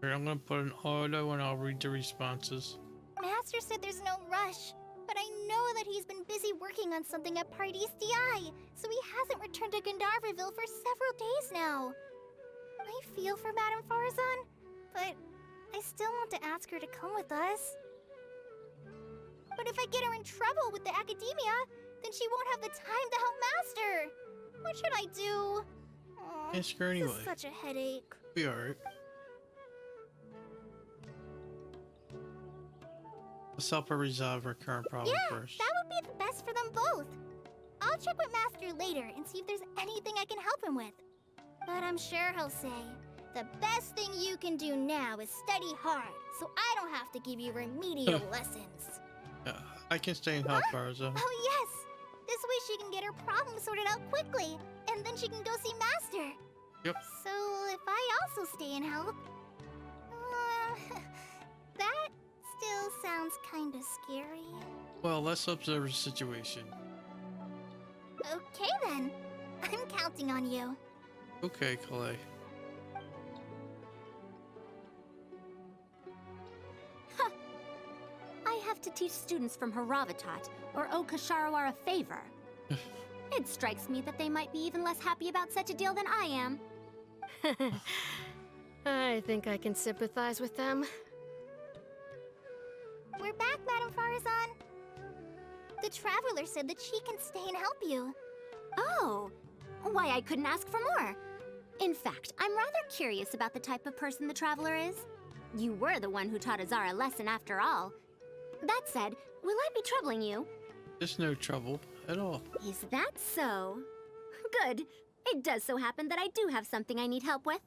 Here, I'm gonna put an auto and I'll read the responses. Master said there's no rush, but I know that he's been busy working on something at Pardis DI, so he hasn't returned to Gandharvaville for several days now. I feel for Madame Faruzan, but I still want to ask her to come with us. But if I get her in trouble with the academia, then she won't have the time to help Master. What should I do? Aw, Ask her anyway. This is such a headache. Be alright. Let's help her resolve her current problem first. That would be the best for them both. I'll check with Master later and see if there's anything I can help him with. But I'm sure he'll say, the best thing you can do now is study hard, so I don't have to give you remedial lessons. I can stay and help Faruzan. Oh yes! This way she can get her problem sorted out quickly, and then she can go see Master. Yep. So if I also stay and help... that still sounds kinda scary. Well, let's observe the situation. Okay then. I'm counting on you. Okay, Clay. I have to teach students from Haravatat, or owe Kasharawar a favor. It strikes me that they might be even less happy about such a deal than I am. I think I can sympathize with them. We're back, Madame Faruzan. The Traveler said that she can stay and help you. Oh, why I couldn't ask for more. In fact, I'm rather curious about the type of person the Traveler is. You were the one who taught Azar a lesson after all. That said, will I be troubling you? There's no trouble at all. Is that so? Good. It does so happen that I do have something I need help with.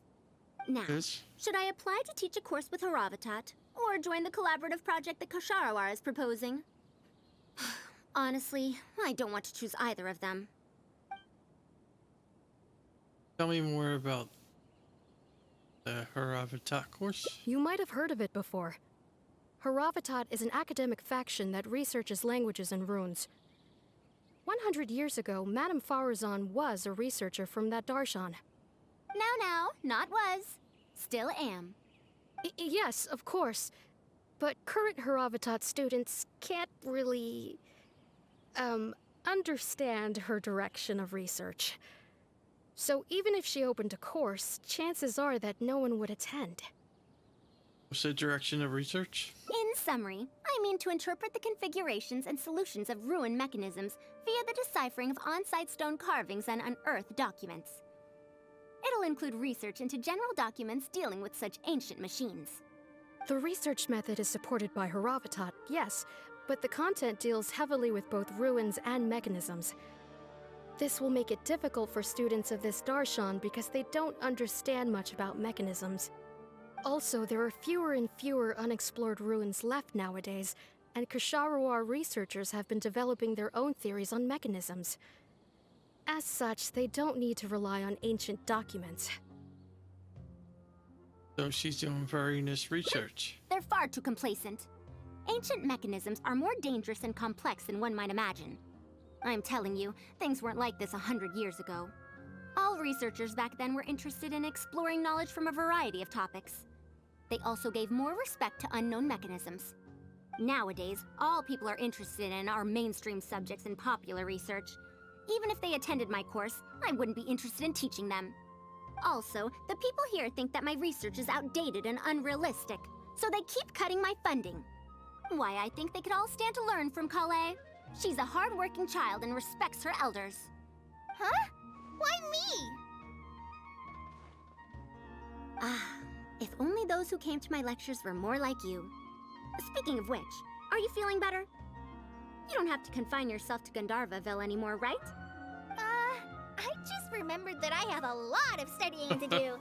Now, Yes. should I apply to teach a course with Haravatat, or join the collaborative project that Kasharawar is proposing? Honestly, I don't want to choose either of them. Tell me more about the Haravatat course. You might have heard of it before. Haravatat is an academic faction that researches languages and runes. 100 years ago, Madame Faruzan was a researcher from that darshan. Now, not was. Still am. Yes, of course. But current Haravatat students can't really... understand her direction of research. So even if she opened a course, chances are that no one would attend. What's the direction of research? In summary, I mean to interpret the configurations and solutions of ruin mechanisms via the deciphering of on-site stone carvings and unearthed documents. It'll include research into general documents dealing with such ancient machines. The research method is supported by Haravatat, yes, but the content deals heavily with both ruins and mechanisms. This will make it difficult for students of this darshan because they don't understand much about mechanisms. Also, there are fewer and fewer unexplored ruins left nowadays, and Kasharawar researchers have been developing their own theories on mechanisms. As such, they don't need to rely on ancient documents. So she's doing various research. They're far too complacent. Ancient mechanisms are more dangerous and complex than one might imagine. I'm telling you, things weren't like this 100 years ago. All researchers back then were interested in exploring knowledge from a variety of topics. They also gave more respect to unknown mechanisms. Nowadays, all people are interested in are mainstream subjects in popular research. Even if they attended my course, I wouldn't be interested in teaching them. Also, the people here think that my research is outdated and unrealistic, so they keep cutting my funding. Why, I think they could all stand to learn from Kale. She's a hard-working child and respects her elders. Huh? Why me? Ah, if only those who came to my lectures were more like you. Speaking of which, are you feeling better? You don't have to confine yourself to Gandharvaville anymore, right? I just remembered that I have a lot of studying to do.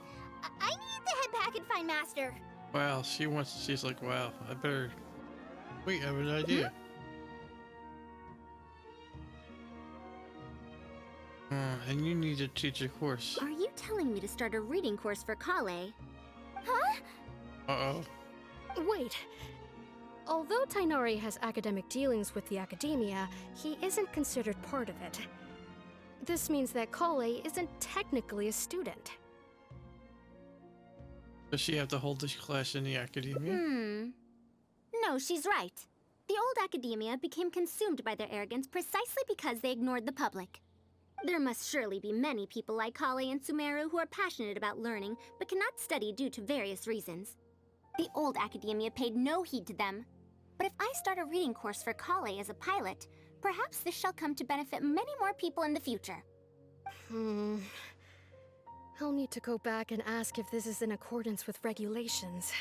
I need to head back and find Master. Wow, she's like, wow, I better... Wait, I have an idea. And you need to teach a course. Are you telling me to start a reading course for Kale? Huh? Uh-oh. Wait. Although Tainari has academic dealings with the academia, he isn't considered part of it. This means that Kale isn't technically a student. Does she have to hold this class in the academia? No, she's right. The old academia became consumed by their arrogance precisely because they ignored the public. There must surely be many people like Kale and Sumaru who are passionate about learning but cannot study due to various reasons. The old academia paid no heed to them. But if I start a reading course for Kale as a pilot, perhaps this shall come to benefit many more people in the future. I'll need to go back and ask if this is in accordance with regulations.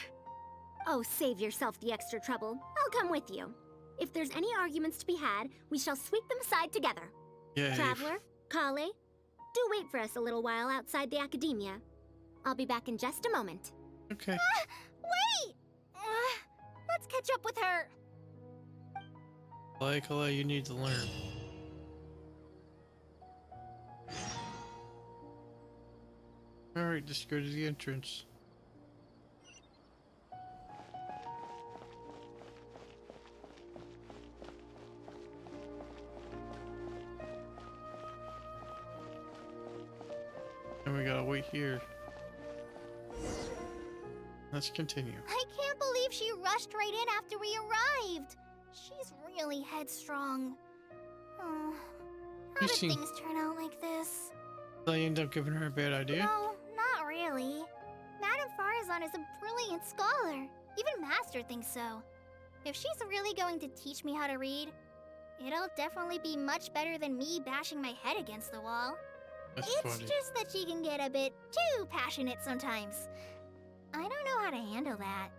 Oh, save yourself the extra trouble. I'll come with you. If there's any arguments to be had, we shall sweep them aside together. Yeah. Traveler, Kale, do wait for us a little while outside the academia. I'll be back in just a moment. Okay. Wait! Let's catch up with her. Kale, you need to learn. Alright, just go to the entrance. And we gotta wait here. Let's continue. I can't believe she rushed right in after we arrived. She's really headstrong. Oh, how did things turn out like this? Did I end up giving her a bad idea? No, not really. Madame Faruzan is a brilliant scholar. Even Master thinks so. If she's really going to teach me how to read, it'll definitely be much better than me bashing my head against the wall. That's It's funny. just that she can get a bit too passionate sometimes. I don't know how to handle that.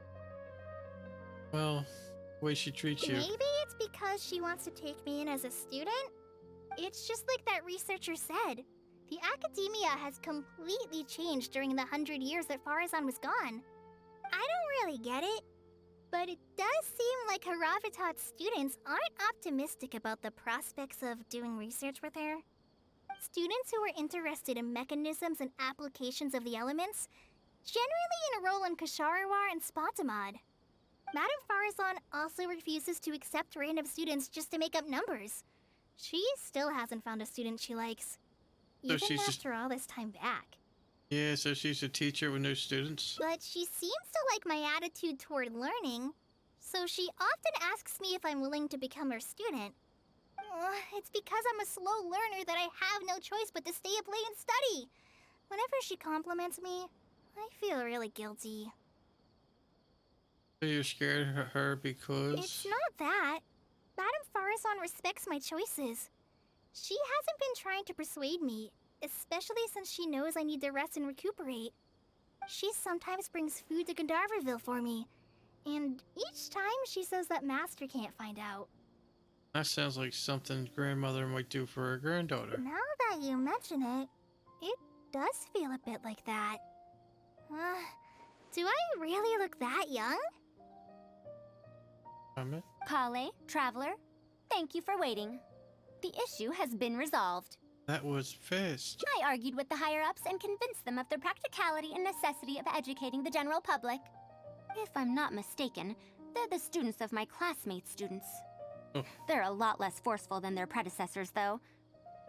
Well, the way she treats you. Maybe it's because she wants to take me in as a student? It's just like that researcher said. The academia has completely changed during the 100 years that Faruzan was gone. I don't really get it, but it does seem like Haravitat's students aren't optimistic about the prospects of doing research with her. Students who are interested in mechanisms and applications of the elements generally enroll in Kasharawar and Spontamod. Madame Faruzan also refuses to accept random students just to make up numbers. She still hasn't found a student she likes, So even she's just- after all this time back. Yeah, so she's a teacher with no students. But she seems to like my attitude toward learning, so she often asks me if I'm willing to become her student. It's because I'm a slow learner that I have no choice but to stay up late and study. Whenever she compliments me, I feel really guilty. So you're scared of her because... It's not that. Madame Faruzan respects my choices. She hasn't been trying to persuade me, especially since she knows I need to rest and recuperate. She sometimes brings food to Gandharvaville for me, and each time she says that Master can't find out. That sounds like something grandmother might do for her granddaughter. Now that you mention it, it does feel a bit like that. Do I really look that young? Comment? Kale, Traveler, thank you for waiting. The issue has been resolved. That was fast. I argued with the higher-ups and convinced them of the practicality and necessity of educating the general public. If I'm not mistaken, they're the students of my classmates' students. Oh. They're a lot less forceful than their predecessors, though.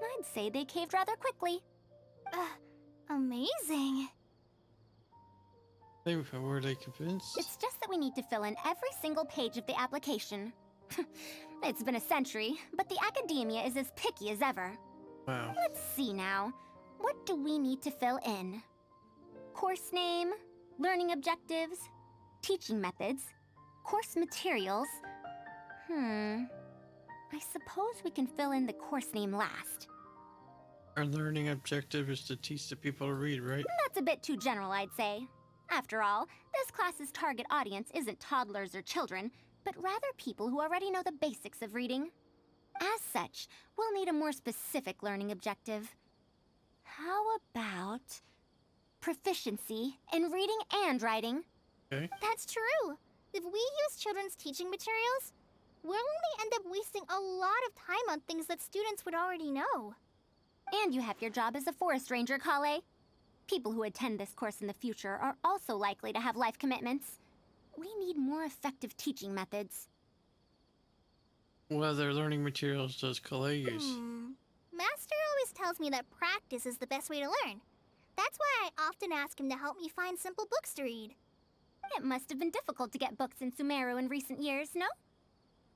I'd say they caved rather quickly. Amazing. Were they convinced? It's just that we need to fill in every single page of the application. It's been a century, but the academia is as picky as ever. Wow. Let's see now. What do we need to fill in? Course name, learning objectives, teaching methods, course materials. I suppose we can fill in the course name last. Our learning objective is to teach the people to read, right? That's a bit too general, I'd say. After all, this class's target audience isn't toddlers or children, but rather people who already know the basics of reading. As such, we'll need a more specific learning objective. How about proficiency in reading and writing? Okay. That's true. If we use children's teaching materials, we'll only end up wasting a lot of time on things that students would already know. And you have your job as a forest ranger, Kale. People who attend this course in the future are also likely to have life commitments. We need more effective teaching methods. What other learning materials does Kale use? Master always tells me that practice is the best way to learn. That's why I often ask him to help me find simple books to read. It must have been difficult to get books in Sumaru in recent years, no?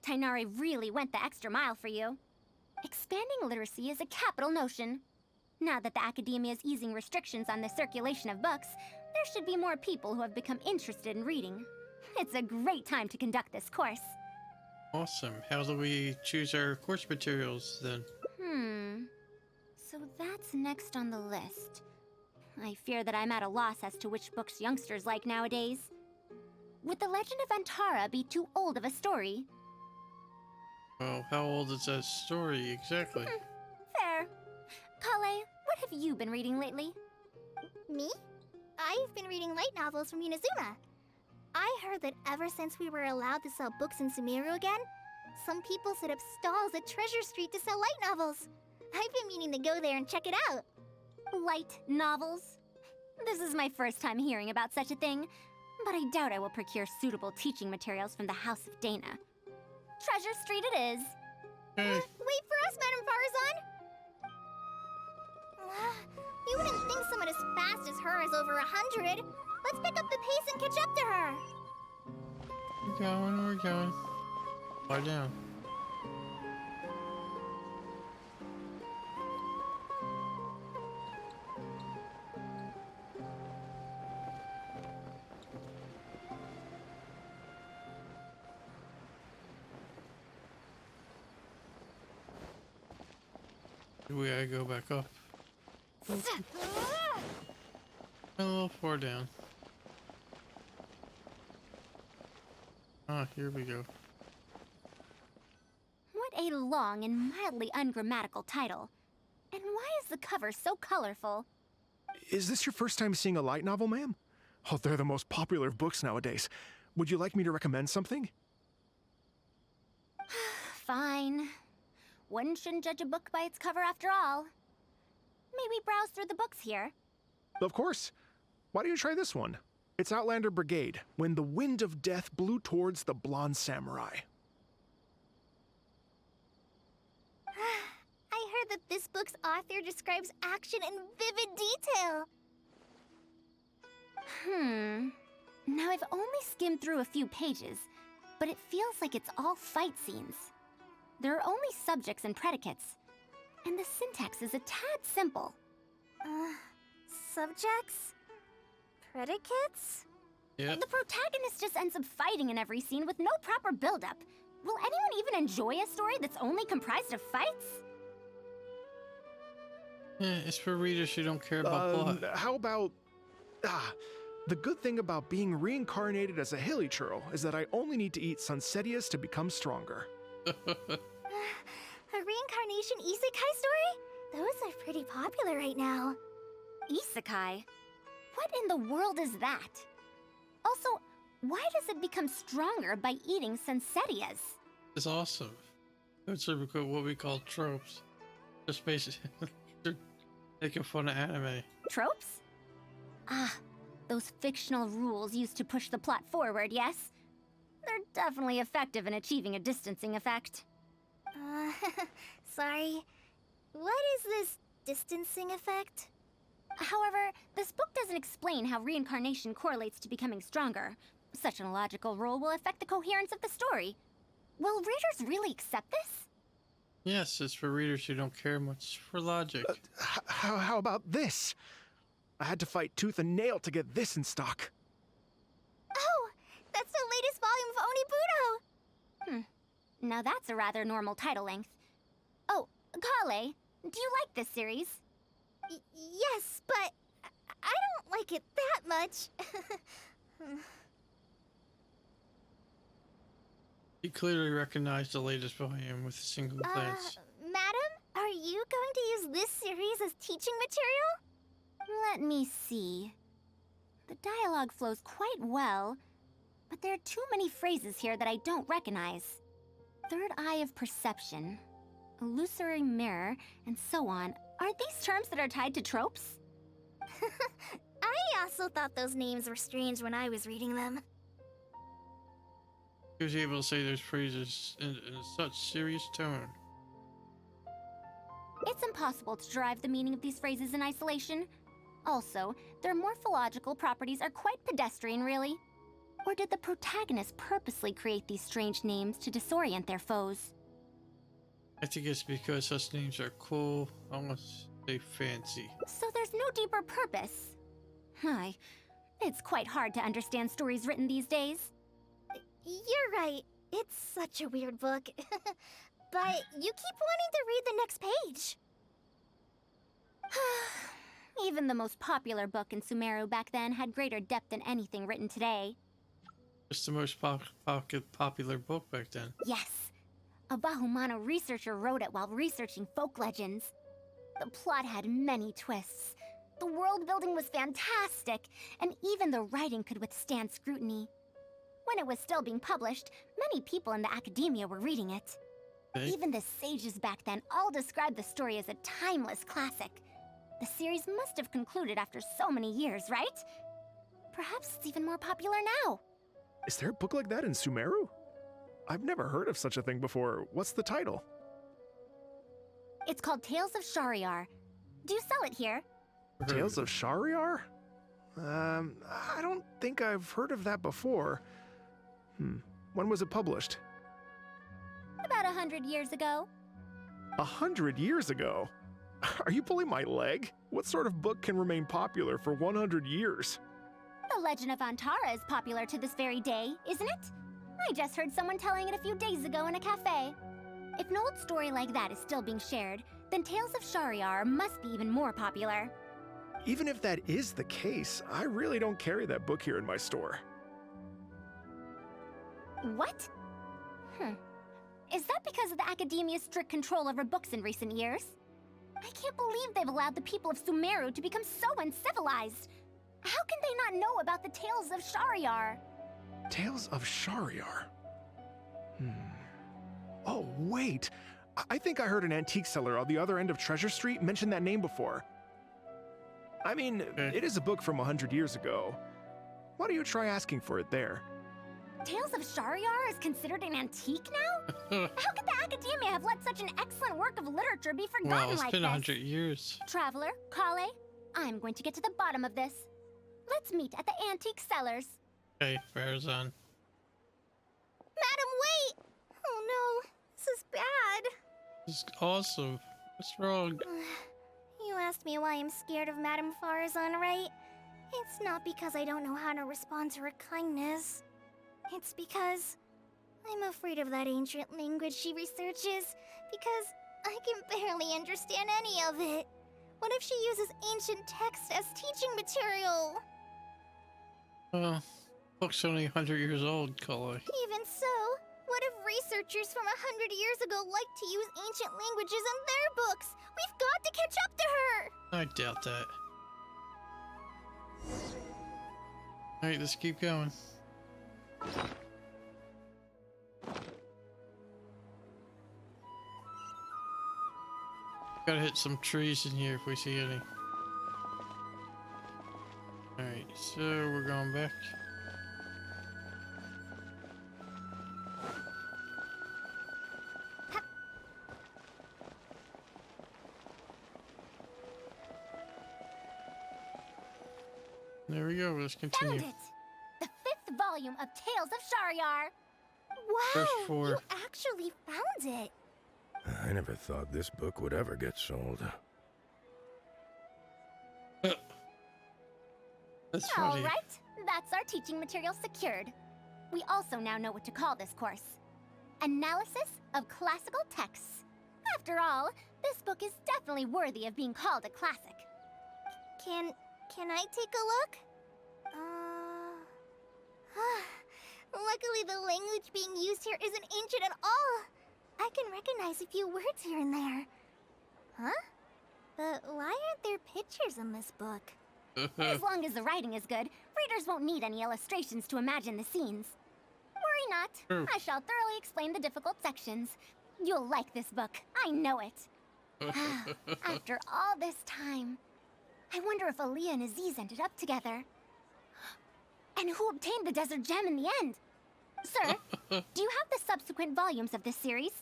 Tainari really went the extra mile for you. Expanding literacy is a capital notion. Now that the academia is easing restrictions on the circulation of books, there should be more people who have become interested in reading. It's a great time to conduct this course. Awesome. How do we choose our course materials then? So that's next on the list. I fear that I'm at a loss as to which books youngsters like nowadays. Would The Legend of Antara be too old of a story? Well, how old is that story exactly? Fair. Kale, what have you been reading lately? Me? I've been reading light novels from Inazuma. I heard that ever since we were allowed to sell books in Sumeru again, some people set up stalls at Treasure Street to sell light novels. I've been meaning to go there and check it out. Light novels? This is my first time hearing about such a thing, but I doubt I will procure suitable teaching materials from the House of Dana. Treasure Street it is. Hey, Wait for us, Madame Faruzan! You wouldn't think someone as fast as her is over 100. Let's pick up the pace and catch up to her. we're going. Lie down. We gotta go back up. A little far down. Ah, here we go. What a long and mildly ungrammatical title. And why is the cover so colorful? Is this your first time seeing a light novel, ma'am? Oh, they're the most popular of books nowadays. Would you like me to recommend something? Fine. One shouldn't judge a book by its cover after all. Maybe browse through the books here. Of course. Why don't you try this one? It's Outlander Brigade, When the Wind of Death Blew Towards the Blonde Samurai. I heard that this book's author describes action in vivid detail. Now I've only skimmed through a few pages, but it feels like it's all fight scenes. There are only subjects and predicates, and the syntax is a tad simple. Subjects? Predicates? Yep. The protagonist just ends up fighting in every scene with no proper build-up. Will anyone even enjoy a story that's only comprised of fights? It's for readers who don't care about plot. How about... the good thing about being reincarnated as a hilly churl is that I only need to eat sunsettias to become stronger. A reincarnation isekai story? Those are pretty popular right now. Isekai? What in the world is that? Also, why does it become stronger by eating sunsettias? It's awesome. Those are what we call tropes. Just basically making fun of anime. Tropes? Ah, those fictional rules used to push the plot forward, yes? They're definitely effective in achieving a distancing effect. Sorry. What is this distancing effect? However, this book doesn't explain how reincarnation correlates to becoming stronger. Such an illogical rule will affect the coherence of the story. Will readers really accept this? Yes, it's for readers who don't care much for logic. How about this? I had to fight tooth and nail to get this in stock. Oh, that's the latest volume of Onibudo! Now that's a rather normal title length. Oh, Kale, do you like this series? Yes, but I don't like it that much. You clearly recognized the latest volume with a single glance. Madam, are you going to use this series as teaching material? Let me see. The dialogue flows quite well, but there are too many phrases here that I don't recognize. Third eye of perception, illusory mirror, and so on. Are these terms that are tied to tropes? I also thought those names were strange when I was reading them. He was able to say those phrases in such serious tone. It's impossible to derive the meaning of these phrases in isolation. Also, their morphological properties are quite pedestrian, really. Or did the protagonists purposely create these strange names to disorient their foes? I think it's because such names are cool, almost say fancy. So there's no deeper purpose. Hi. It's quite hard to understand stories written these days. You're right. It's such a weird book. But you keep wanting to read the next page. Even the most popular book in Sumaru back then had greater depth than anything written today. It's the most popular book back then. Yes. A Bahumano researcher wrote it while researching folk legends. The plot had many twists. The world building was fantastic, and even the writing could withstand scrutiny. When it was still being published, many people in the academia were reading it. Okay. Even the sages back then all described the story as a timeless classic. The series must have concluded after so many years, right? Perhaps it's even more popular now. Is there a book like that in Sumeru? I've never heard of such a thing before. What's the title? It's called Tales of Shariar. Do you sell it here? Tales of Shariar? I don't think I've heard of that before. When was it published? About 100 years ago. 100 years ago? Are you pulling my leg? What sort of book can remain popular for 100 years? The Legend of Antara is popular to this very day, isn't it? I just heard someone telling it a few days ago in a cafe. If an old story like that is still being shared, then Tales of Shariar must be even more popular. Even if that is the case, I really don't carry that book here in my store. What? Is that because of the academia's strict control over books in recent years? I can't believe they've allowed the people of Sumeru to become so uncivilized. How can they not know about the Tales of Shariar? Tales of Shariar? Oh, wait! I think I heard an antique seller on the other end of Treasure Street mention that name before. I mean, it is a book from 100 years ago. Why don't you try asking for it there? Tales of Shariar is considered an antique now? How could the academia have let such an excellent work of literature be forgotten Well, it's like been this? 100 years. Traveler, Kale, I'm going to get to the bottom of this. Let's meet at the antique sellers. Okay, Faruzan. Madam, wait! Oh no, this is bad. This is awesome. What's wrong? You asked me why I'm scared of Madame Faruzan, right? It's not because I don't know how to respond to her kindness. It's because I'm afraid of that ancient language she researches, because I can barely understand any of it. What if she uses ancient texts as teaching material? Well, book's only 100 years old, Kale. Even so, what if researchers from 100 years ago like to use ancient languages in their books? We've got to catch up to her! I doubt that. Alright, let's keep going. Gotta hit some trees in here if we see any. Alright, so we're going back. There we go, let's continue. Found it! The 5th volume of Tales of Shariar! Wow, First four. you actually found it! I never thought this book would ever get sold. That's funny. Alright, that's our teaching material secured. We also now know what to call this course. Analysis of Classical Texts. After all, this book is definitely worthy of being called a classic. Can I take a look? Luckily the language being used here isn't ancient at all. I can recognize a few words here and there. Huh? But why aren't there pictures in this book? As long as the writing is good, readers won't need any illustrations to imagine the scenes. Worry not. True. I shall thoroughly explain the difficult sections. You'll like this book. I know it. After all this time, I wonder if Aaliyah and Aziz ended up together. And who obtained the desert gem in the end? Sir, do you have the subsequent volumes of this series?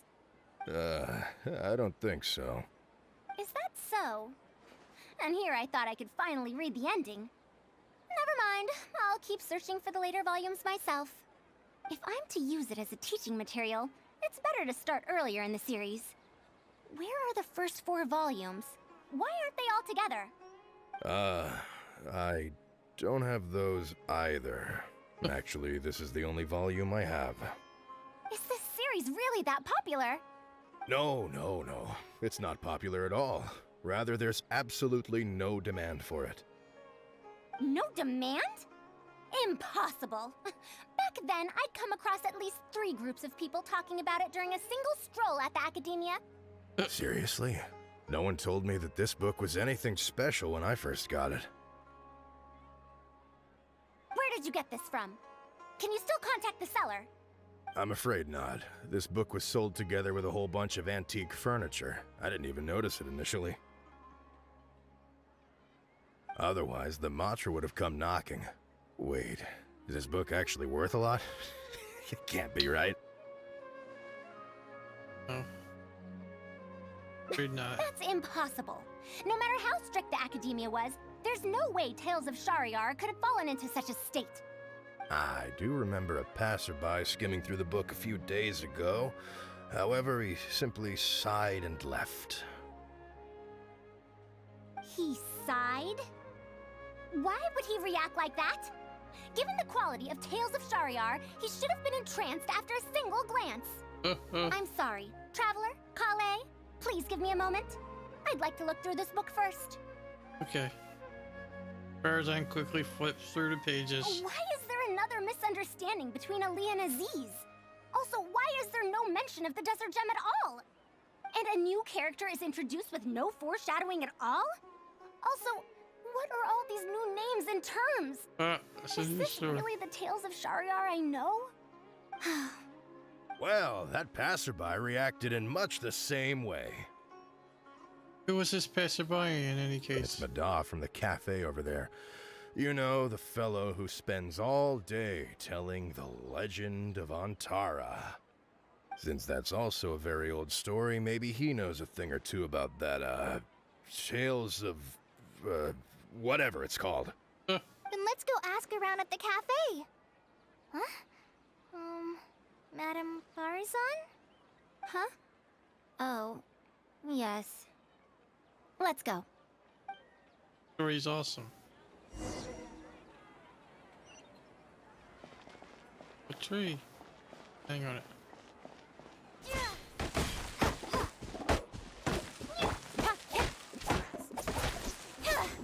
I don't think so. Is that so? and here I thought I could finally read the ending. Never mind, I'll keep searching for the later volumes myself. If I'm to use it as a teaching material, it's better to start earlier in the series. Where are the first 4 volumes? Why aren't they all together? I don't have those either. Actually, this is the only volume I have. Is this series really that popular? No. It's not popular at all. Rather, there's absolutely no demand for it. No demand? Impossible. Back then, I'd come across at least 3 groups of people talking about it during a single stroll at the academia. Seriously? No one told me that this book was anything special when I first got it. Where did you get this from? Can you still contact the seller? I'm afraid not. This book was sold together with a whole bunch of antique furniture. I didn't even notice it initially. Otherwise, the Matra would have come knocking. Wait, is this book actually worth a lot? It can't be, right? No. Afraid not. That's impossible. No matter how strict the academia was, there's no way Tales of Shahryar could have fallen into such a state. I do remember a passerby skimming through the book a few days ago. However, he simply sighed and left. He sighed? Why would he react like that? Given the quality of Tales of Shahryar, he should have been entranced after a single glance. I'm sorry. Traveler, Kale, please give me a moment. I'd like to look through this book first. Okay. Faruzan quickly flips through the pages. Why is there another misunderstanding between Ali and Aziz? Also, why is there no mention of the Desert Gem at all? And a new character is introduced with no foreshadowing at all? Also, what are all these new names and terms? Is this really the Tales of Shahryar I know? Well, that passerby reacted in much the same way. Who was this passerby in any case? It's mbhahn from the cafe over there. You know, the fellow who spends all day telling the legend of Antara. Since that's also a very old story, maybe he knows a thing or two about that, Tales of, whatever it's called. Then let's go ask around at the cafe. Huh? Madame Faruzan? Huh? Oh, yes. Let's go. Story's awesome. A tree. Hang on it.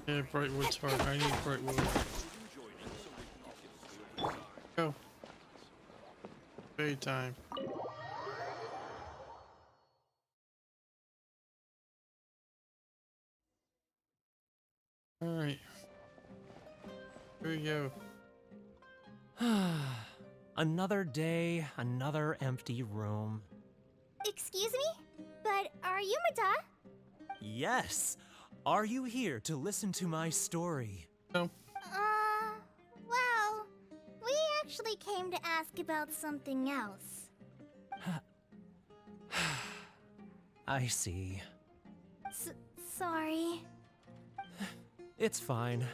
Yeah, Brightwood's hard. I need Brightwood. Go. Playtime. Alright. Here we go. Another day, another empty room. Excuse me? But are you mbhahn? Yes! Are you here to listen to my story? No. Well, we actually came to ask about something else. I see. Sorry. It's fine.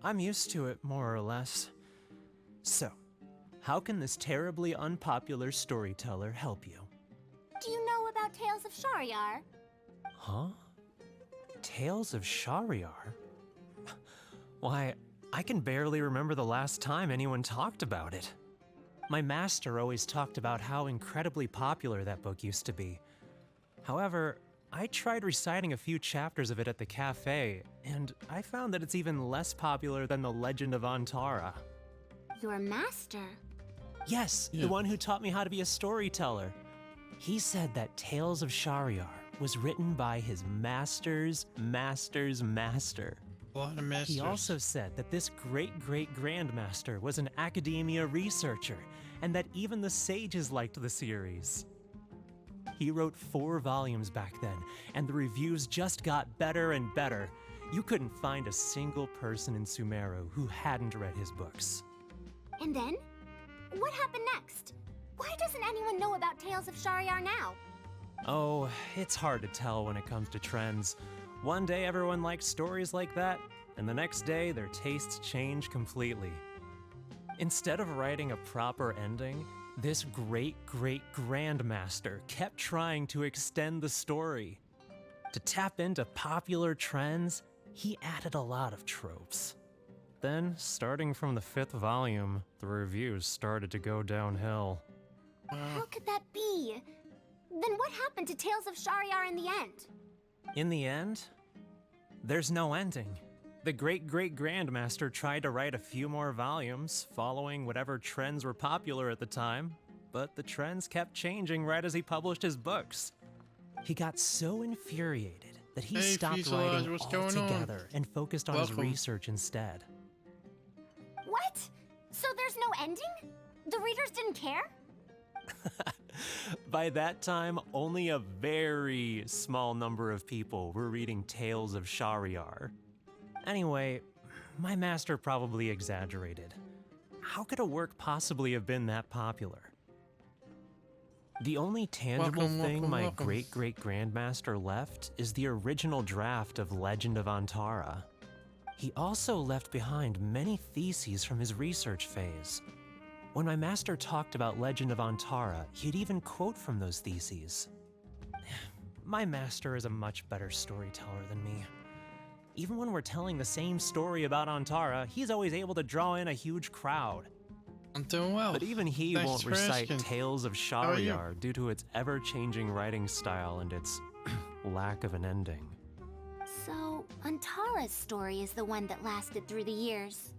I'm used to it, more or less. So, how can this terribly unpopular storyteller help you? Do you know about Tales of Shahryar? Huh? Tales of Shahryar? Why, I can barely remember the last time anyone talked about it. My master always talked about how incredibly popular that book used to be. However, I tried reciting a few chapters of it at the cafe, and I found that it's even less popular than the Legend of Antara. Your master? Yes, Yeah. the one who taught me how to be a storyteller. He said that Tales of Shahryar was written by his master's master's master. A lot of masters. He also said that this great-great-grandmaster was an academia researcher, and that even the sages liked the series. He wrote 4 volumes back then, and the reviews just got better and better. You couldn't find a single person in Sumaru who hadn't read his books. And then? What happened next? Why doesn't anyone know about Tales of Shahryar now? Oh, it's hard to tell when it comes to trends. One day everyone likes stories like that, and the next day their tastes change completely. Instead of writing a proper ending, this great-great-grandmaster kept trying to extend the story. To tap into popular trends, he added a lot of tropes. Then, starting from the 5th volume, the reviews started to go downhill. How could that be? Then what happened to Tales of Shahryar in the end? In the end, there's no ending. The great-great-grandmaster tried to write a few more volumes, following whatever trends were popular at the time, but the trends kept changing right as he published his books. He got so infuriated that he stopped Fuselage, writing what's going on? altogether and focused on his Welcome. research instead. What? So there's no ending? The readers didn't care? By that time, only a very small number of people were reading Tales of Shahryar. Anyway, my master probably exaggerated. How could a work possibly have been that popular? The only tangible thing my welcome. great-great-grandmaster left is the original draft of Legend of Antara. He also left behind many theses from his research phase. When my master talked about Legend of Antara, he'd even quote from those theses. My master is a much better storyteller than me. Even when we're telling the same story about Antara, he's always able to draw in a huge crowd. I'm doing well. But even he Thanks won't for recite asking. Tales of are you? Shahryar due to its ever-changing writing style and its lack of an ending. So, Antara's story is the one that lasted through the years.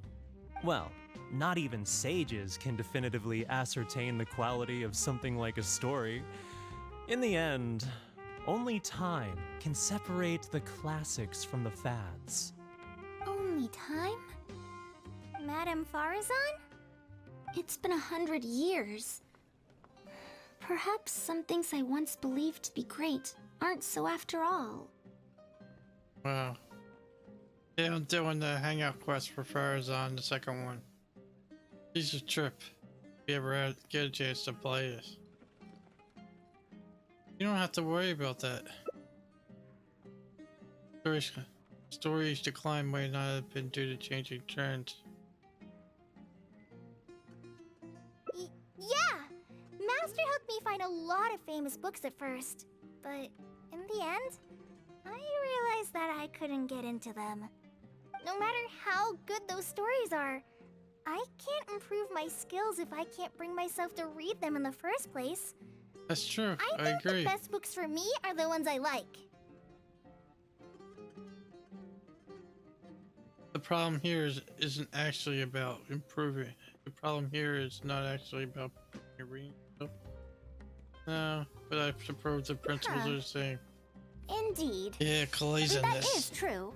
Well, not even sages can definitively ascertain the quality of something like a story. In the end, only time can separate the classics from the fads. Only time? Madam Faruzan? It's been 100 years. Perhaps some things I once believed to be great aren't so after all. Wow. Yeah, I'm doing the Hangout quest for Faruzan, the second one. She's a trip. If you ever get a chance to play this. You don't have to worry about that. Story's decline might not have been due to changing trends. Yeah! Master helped me find a lot of famous books at first. But in the end, I realized that I couldn't get into them. No matter how good those stories are, I can't improve my skills if I can't bring myself to read them in the first place. That's true. I I think agree. the best books for me are the ones I like. The problem here isn't actually about improving. The problem here is not actually about reading. No, but I suppose the principles are the same. Indeed. Yeah, Clay's in That this. is true.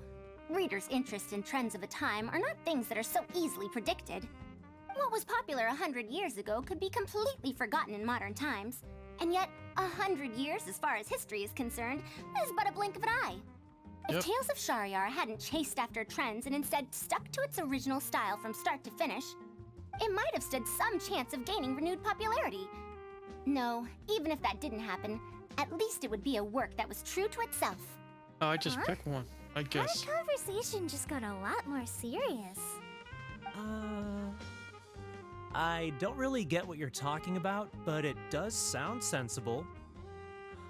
Readers' interest in trends of a time are not things that are so easily predicted. What was popular 100 years ago could be completely forgotten in modern times. And yet, 100 years, as far as history is concerned, is but a blink of an eye. If Yep. Tales of Shahryar hadn't chased after trends and instead stuck to its original style from start to finish, it might have stood some chance of gaining renewed popularity. No, even if that didn't happen, at least it would be a work that was true to itself. Oh, I just Huh? picked one, I guess. Our conversation just got a lot more serious. I don't really get what you're talking about, but it does sound sensible.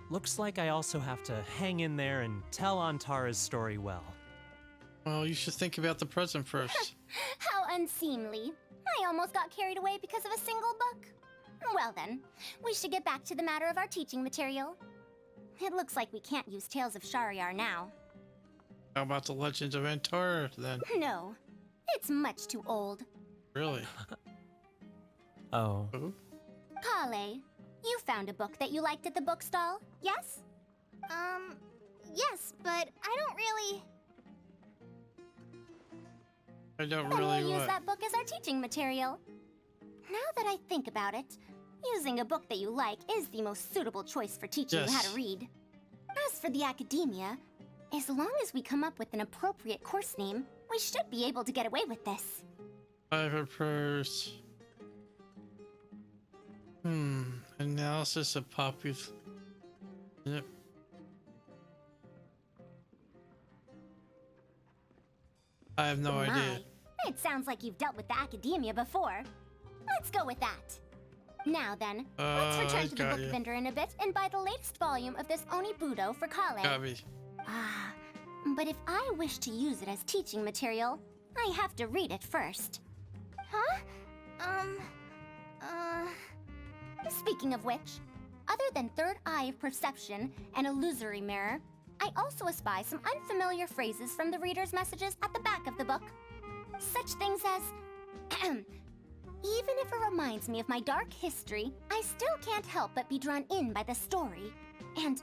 Looks like I also have to hang in there and tell Antara's story well. Well, you should think about the present first. How unseemly. I almost got carried away because of a single book. Well then, we should get back to the matter of our teaching material. It looks like we can't use Tales of Shahryar now. How about the Legends of Antara then? No, it's much too old. Really? Oh. Oh? Kale, you found a book that you liked at the bookstall, yes? Yes, but I don't really... I don't Then really we'll use what? that book as our teaching material. Now that I think about it, using a book that you like is the most suitable choice for teaching you how Yes. to read. As for the academia, as long as we come up with an appropriate course name, we should be able to get away with this. Private prayers. Analysis of popular. Yep. I have no My, idea. it sounds like you've dealt with the academia before. Let's go with that. Now then, let's return to the book vendor in a bit and buy the latest volume of this Onibudo for Kale. Copy. Ah, but if I wish to use it as teaching material, I have to read it first. Huh? Speaking of which, other than third eye of perception and illusory mirror, I also espy some unfamiliar phrases from the reader's messages at the back of the book. Such things as, even if it reminds me of my dark history, I still can't help but be drawn in by the story. And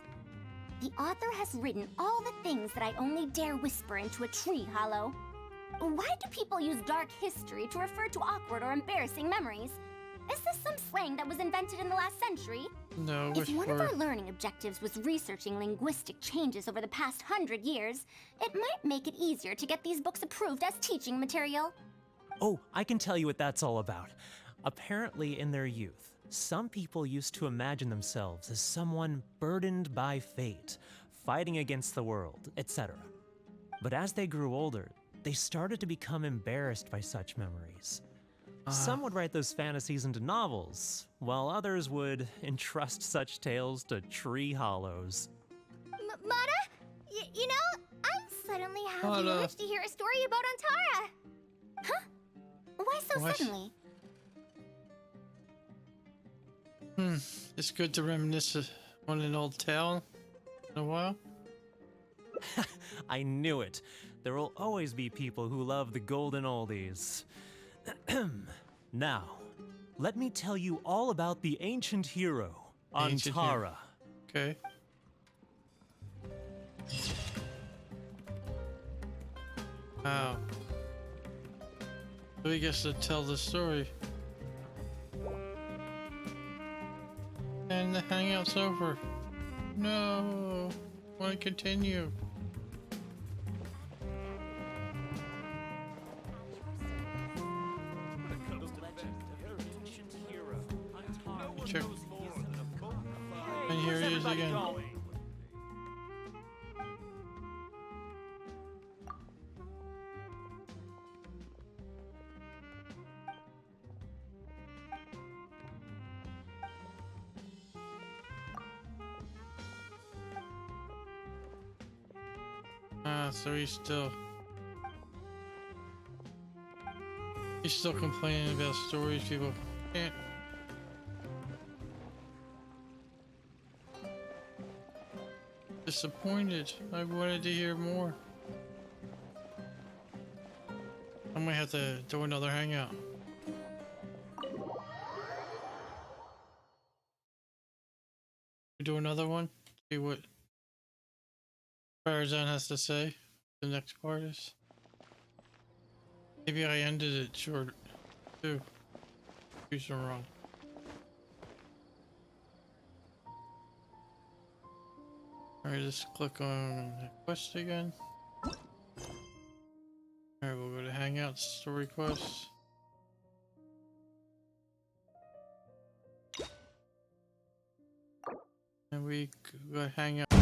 the author has written all the things that I only dare whisper into a tree hollow. Why do people use dark history to refer to awkward or embarrassing memories? Is this some slang that was invented in the last century? No, If one of our learning objectives was researching linguistic changes over the past 100 years, it might make it easier to get these books approved as teaching material. Oh, I can tell you what that's all about. Apparently, in their youth, some people used to imagine themselves as someone burdened by fate, fighting against the world, etc. But as they grew older, they started to become embarrassed by such memories. Some would write those fantasies into novels, while others would entrust such tales to tree hollows. Mata? You know, I'm suddenly having Mata. the urge to hear a story about Antara. Huh? Why so What? suddenly? It's good to reminisce on an old tale in a while. I knew it. There will always be people who love the golden oldies. Now, let me tell you all about the ancient hero, Ancient hero. Antara. Okay. Wow. So he gets to tell the story. And the hangout's over. No. Want to continue. Check. And here he is again. So he's still complaining about stories people can't. Disappointed. I wanted to hear more. I might have to do another hangout. Do another one. See what Faruzan has to say. The next part is. Maybe I ended it short too. Maybe I'm wrong. Alright, just click on the quest again. Alright, we'll go to Hangout Story Quest. And we got Hangout.